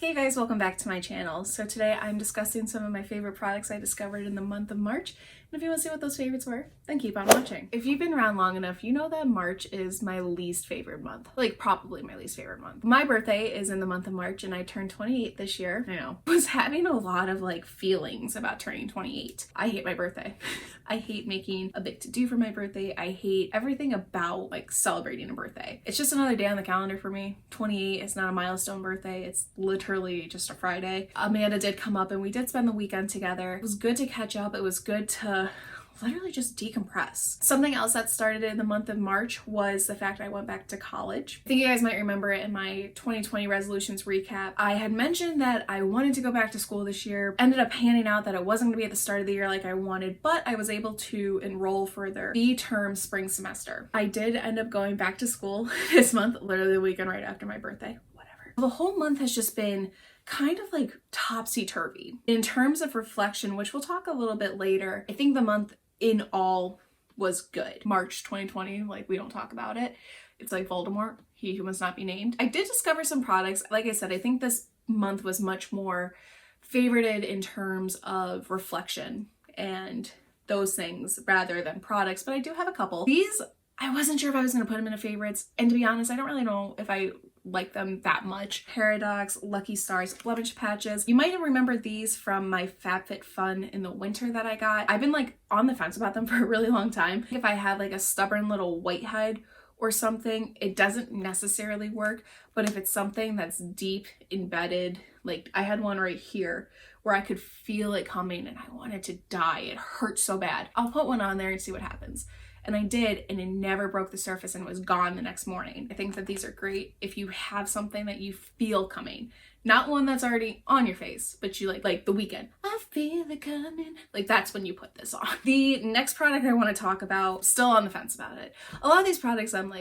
Hey guys, welcome back to my channel. So today I'm discussing some of my favorite products I discovered in the month of March. And if you want to see what those favorites were, then keep on watching. If you've been around long enough, you know that March is my least favorite month. Like probably my least favorite month. My birthday is in the month of March and I turned 28 this year. I know. I was having a lot of feelings about turning 28. I hate my birthday. I hate making a big to-do for my birthday. I hate everything about celebrating a birthday. It's just another day on the calendar for me. 28 is not a milestone birthday. It's literally just a Friday. Amanda did come up and we did spend the weekend together. It was good to catch up. It was good to literally just decompress. Something else that started in the month of March was the fact I went back to college. I think you guys might remember it in my 2020 resolutions recap. I had mentioned that I wanted to go back to school this year. Ended up panning out that it wasn't going to be at the start of the year like I wanted, but I was able to enroll for their B-term spring semester. I did end up going back to school this month, literally the weekend right after my birthday. Whatever. The whole month has just been kind of topsy-turvy. In terms of reflection, which we'll talk a little bit later, I think the month in all was good. March 2020, we don't talk about it. It's like Voldemort, he who must not be named. I did discover some products. Like I said, I think this month was much more favorited in terms of reflection and those things rather than products, but I do have a couple. These, I wasn't sure if I was going to put them into favorites, and to be honest, I don't really know if I like them that much. Paradox, Lucky Stars, Blemish patches. You might even remember these from my FabFitFun in the winter that I got. I've been on the fence about them for a really long time. If I have a stubborn little whitehead or something, it doesn't necessarily work, but if it's something that's deep embedded, I had one right here where I could feel it coming and I wanted to die. It hurt so bad. I'll put one on there and see what happens. And I did, and it never broke the surface and was gone the next morning. I think that these are great if you have something that you feel coming. Not one that's already on your face, but you like the weekend. I feel it coming. That's when you put this on. The next product I want to talk about, still on the fence about it. A lot of these products I'm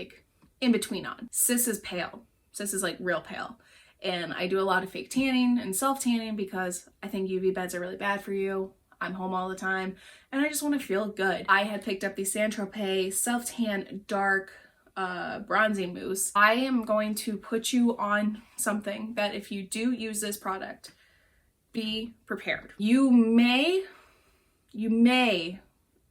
in between on. Sis is pale. Sis is real pale. And I do a lot of fake tanning and self-tanning because I think UV beds are really bad for you. I'm home all the time and I just want to feel good. I had picked up the Tropez Self-Tan Dark Bronzing Mousse. I am going to put you on something that if you do use this product, be prepared. You may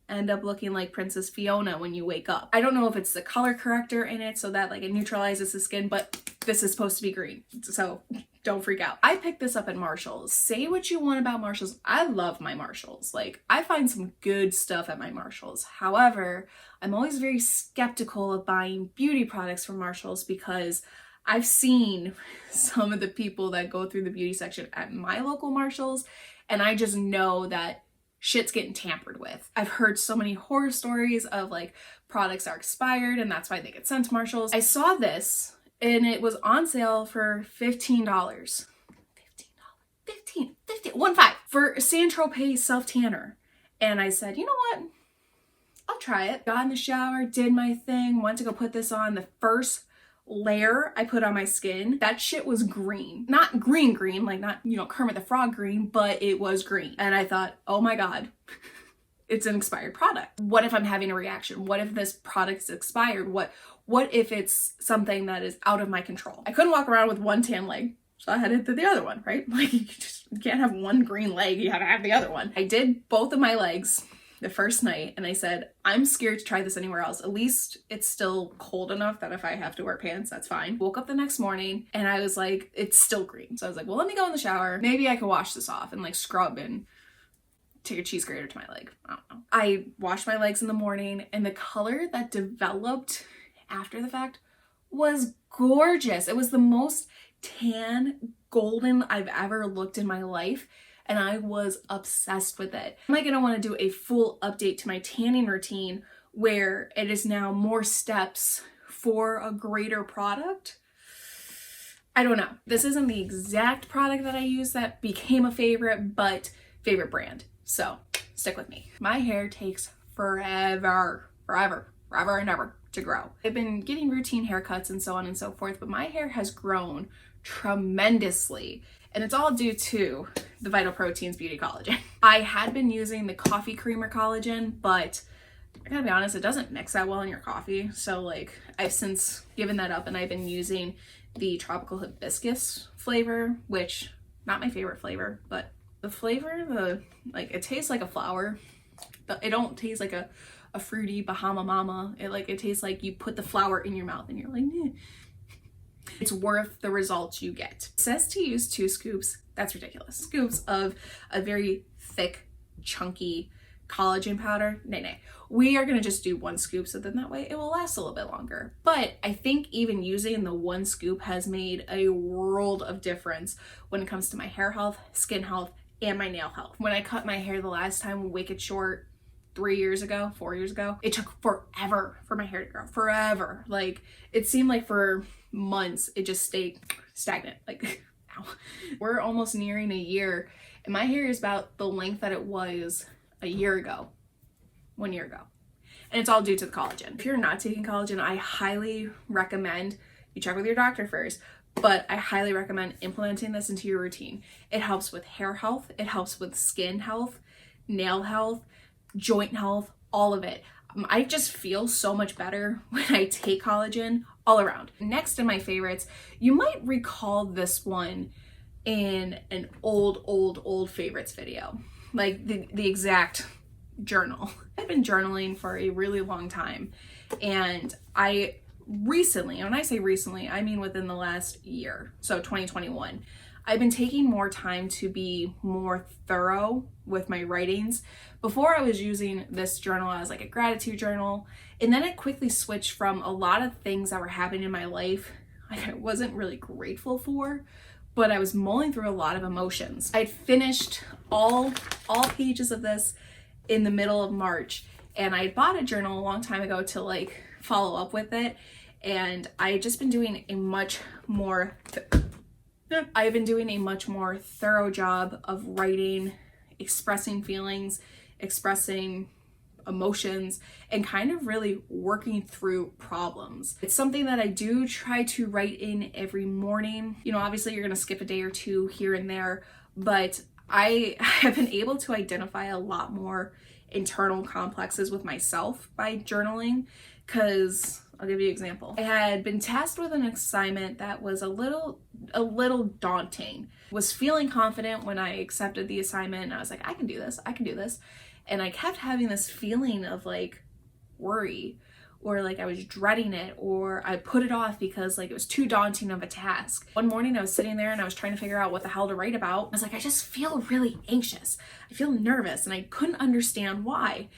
end up looking like Princess Fiona when you wake up. I don't know if it's the color corrector in it so that it neutralizes the skin, but this is supposed to be green, so don't freak out. I picked this up at Marshall's. Say what you want about Marshall's. I love my Marshall's. I find some good stuff at my Marshall's. However, I'm always very skeptical of buying beauty products from Marshall's because I've seen some of the people that go through the beauty section at my local Marshall's, and I just know that shit's getting tampered with. I've heard so many horror stories of products are expired and that's why they get sent to Marshall's. I saw this and it was on sale for $15. $15 for Tropez Self Tanner. And I said, you know what? I'll try it. Got in the shower, did my thing, went to go put this on. The first layer I put on my skin, that shit was green. Not green, not, Kermit the Frog green, but it was green. And I thought, oh my God, it's an expired product. What if I'm having a reaction? What if this product is expired? What if it's something that is out of my control? I couldn't walk around with one tan leg, so I had to hit the other one, right? You can't have one green leg, you have to have the other one. I did both of my legs the first night and I said, I'm scared to try this anywhere else. At least it's still cold enough that if I have to wear pants, that's fine. Woke up the next morning and I was it's still green. So I was well, let me go in the shower. Maybe I could wash this off and scrub and take a cheese grater to my leg. I don't know. I washed my legs in the morning and the color that developed after the fact was gorgeous. It was the most tan golden I've ever looked in my life. And I was obsessed with it. Am I gonna wanna do a full update to my tanning routine where it is now more steps for a greater product? I don't know. This isn't the exact product that I use that became a favorite, but favorite brand. So stick with me. My hair takes forever and ever to grow. I've been getting routine haircuts and so on and so forth, but my hair has grown tremendously. And it's all due to the Vital Proteins Beauty Collagen. I had been using the coffee creamer collagen, but I gotta be honest, it doesn't mix that well in your coffee. So I've since given that up and I've been using the tropical hibiscus flavor, which not my favorite flavor, but the flavor, it tastes like a flower. It don't taste like a fruity Bahama Mama. It tastes like you put the flower in your mouth and you're like, eh. It's worth the results you get. It says to use 2 scoops. That's ridiculous. Scoops of a very thick, chunky collagen powder. Nay. We are gonna just do 1 scoop, so then that way it will last a little bit longer. But I think even using the 1 scoop has made a world of difference when it comes to my hair health, skin health, and my nail health. When I cut my hair the last time wicked short 4 years ago, it took forever for my hair to grow. Forever. Like, it seemed like for months it just stayed stagnant. Like, ow. We're almost nearing a year and my hair is about the length that it was a year ago, 1 year ago. And it's all due to the collagen. If you're not taking collagen, I highly recommend you check with your doctor first, but I highly recommend implementing this into your routine. It helps with hair health, it helps with skin health, nail health, joint health, all of it. I just feel so much better when I take collagen all around. Next in my favorites, you might recall this one in an old favorites video, like the exact journal. I've been journaling for a really long time, and I recently, and when I say recently, I mean within the last year, so 2021, I've been taking more time to be more thorough with my writings. Before, I was using this journal as like a gratitude journal, and then it quickly switched from a lot of things that were happening in my life I wasn't really grateful for, but I was mulling through a lot of emotions. I'd finished all pages of this in the middle of March, and I bought a journal a long time ago to like follow up with it, and I've just been doing a much more thorough job of writing, expressing feelings, expressing emotions, and kind of really working through problems. It's something that I do try to write in every morning. You know, obviously you're gonna skip a day or two here and there, but I have been able to identify a lot more internal complexes with myself by journaling, because I'll give you an example. I had been tasked with an assignment that was a little daunting. Was feeling confident when I accepted the assignment, and I was like, I can do this. And I kept having this feeling of like worry, or like I was dreading it, or I put it off because like it was too daunting of a task. One morning I was sitting there and I was trying to figure out what the hell to write about. I was like, I just feel really anxious. I feel nervous, and I couldn't understand why.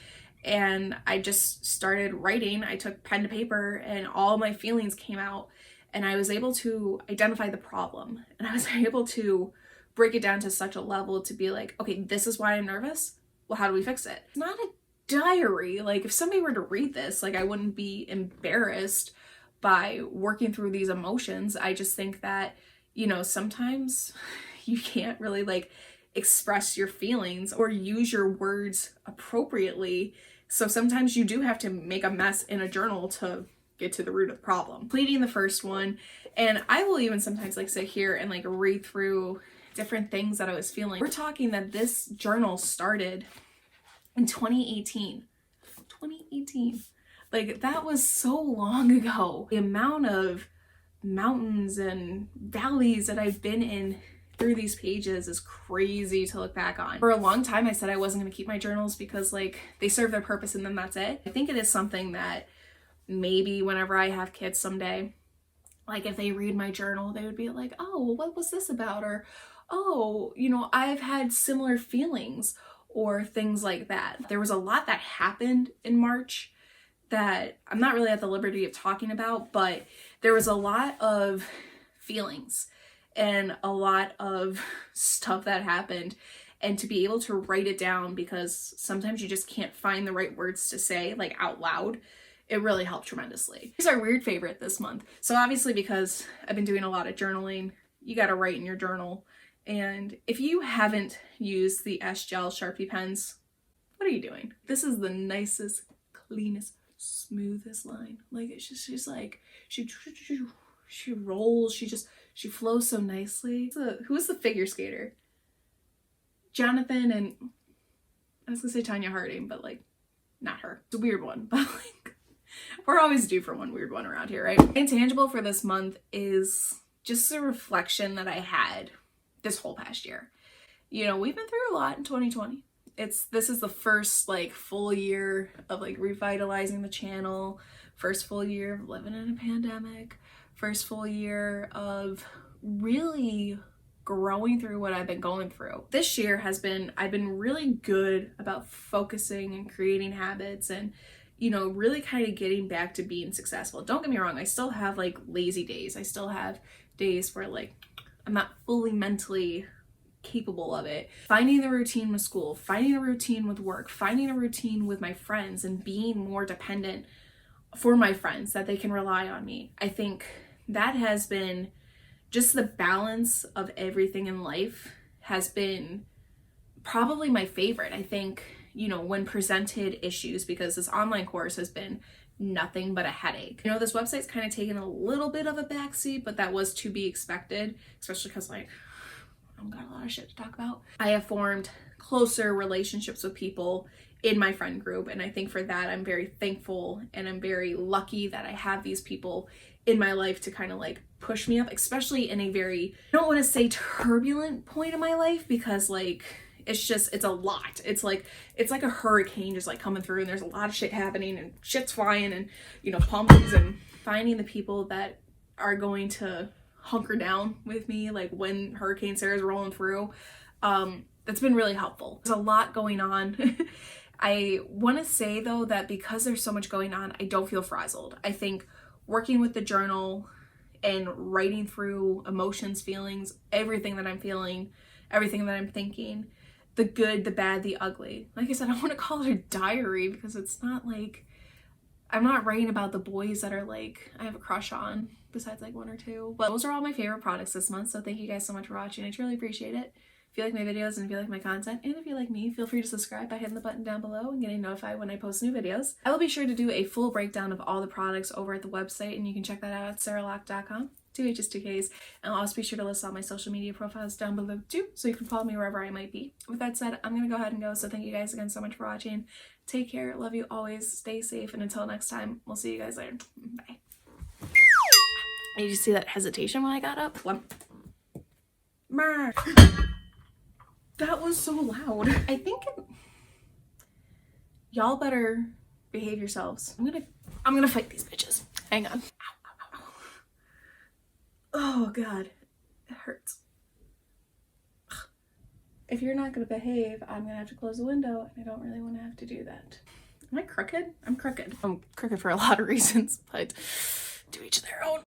And I just started writing. I took pen to paper and all my feelings came out, and I was able to identify the problem, and I was able to break it down to such a level to be like, okay, this is why I'm nervous. Well, how do we fix it? It's not a diary. Like, if somebody were to read this, like, I wouldn't be embarrassed by working through these emotions. I just think that, you know, sometimes you can't really like express your feelings or use your words appropriately. So sometimes you do have to make a mess in a journal to get to the root of the problem. Completing the first one, and I will even sometimes like sit here and like read through different things that I was feeling. We're talking that this journal started in 2018. Like, that was so long ago. The amount of mountains and valleys that I've been in through these pages is crazy to look back on. For a long time, I said I wasn't going to keep my journals because like they serve their purpose and then that's it. I think it is something that maybe whenever I have kids someday, like if they read my journal, they would be like, oh, well, what was this about? Or, oh, you know, I've had similar feelings, or things like that. There was a lot that happened in March that I'm not really at the liberty of talking about, but there was a lot of feelings and a lot of stuff that happened, and to be able to write it down, because sometimes you just can't find the right words to say like out loud, it really helped tremendously. Here's our weird favorite this month. So obviously, because I've been doing a lot of journaling, you got to write in your journal. And if you haven't used the S-Gel Sharpie pens, what are you doing? This is the nicest, cleanest, smoothest line. Like, it's just, she's like, she rolls, she flows so nicely. Who is the figure skater? Jonathan and, I was gonna say Tanya Harding, but like, not her. It's a weird one, but like, we're always due for one weird one around here, right? Intangible for this month is just a reflection that I had this whole past year. You know, we've been through a lot in 2020. This is the first like full year of like revitalizing the channel, first full year of living in a pandemic, first full year of really growing through what I've been going through. This year I've been really good about focusing and creating habits and, you know, really kind of getting back to being successful. Don't get me wrong, I still have like lazy days. I still have days where like I'm not fully mentally capable of it. Finding the routine with school, finding a routine with work, finding a routine with my friends, and being more dependent for my friends that they can rely on me. I think that has been just the balance of everything in life has been probably my favorite. I think, you know, when presented issues, because this online course has been nothing but a headache. You know, this website's kind of taken a little bit of a backseat, but that was to be expected, especially because like I've got a lot of shit to talk about. I have formed closer relationships with people in my friend group, and I think for that I'm very thankful, and I'm very lucky that I have these people in my life to kind of like push me up, especially in a very, I don't want to say turbulent point in my life, because like it's a lot. It's like a hurricane just like coming through, and there's a lot of shit happening and shit's flying, and you know, pumpkins, and finding the people that are going to hunker down with me like when Hurricane Sarah's rolling through. That's been really helpful. There's a lot going on. I want to say though that because there's so much going on, I don't feel frazzled. I think working with the journal and writing through emotions, feelings, everything that I'm feeling, everything that I'm thinking, the good, the bad, the ugly. Like I said, I want to call it a diary because it's not like, I'm not writing about the boys that are like, I have a crush on, besides like one or two. But those are all my favorite products this month, so thank you guys so much for watching. I truly appreciate it. If you like my videos and if you like my content, and if you like me, feel free to subscribe by hitting the button down below and getting notified when I post new videos. I will be sure to do a full breakdown of all the products over at the website, and you can check that out at sarahlock.com. 2 H's, 2 K's. And I'll also be sure to list all my social media profiles down below too, so you can follow me wherever I might be. With that said, I'm gonna go ahead and go, so thank you guys again so much for watching. Take care, love you always, stay safe, and until next time, we'll see you guys later. Bye. Did you see that hesitation when I got up? That was so loud. I think y'all better behave yourselves. I'm gonna fight these bitches. Hang on. Ow, ow, ow. Oh god, it hurts. If you're not gonna behave, I'm gonna have to close the window, and I don't really want to have to do that. Am I crooked? I'm crooked. I'm crooked for a lot of reasons, but to each their own.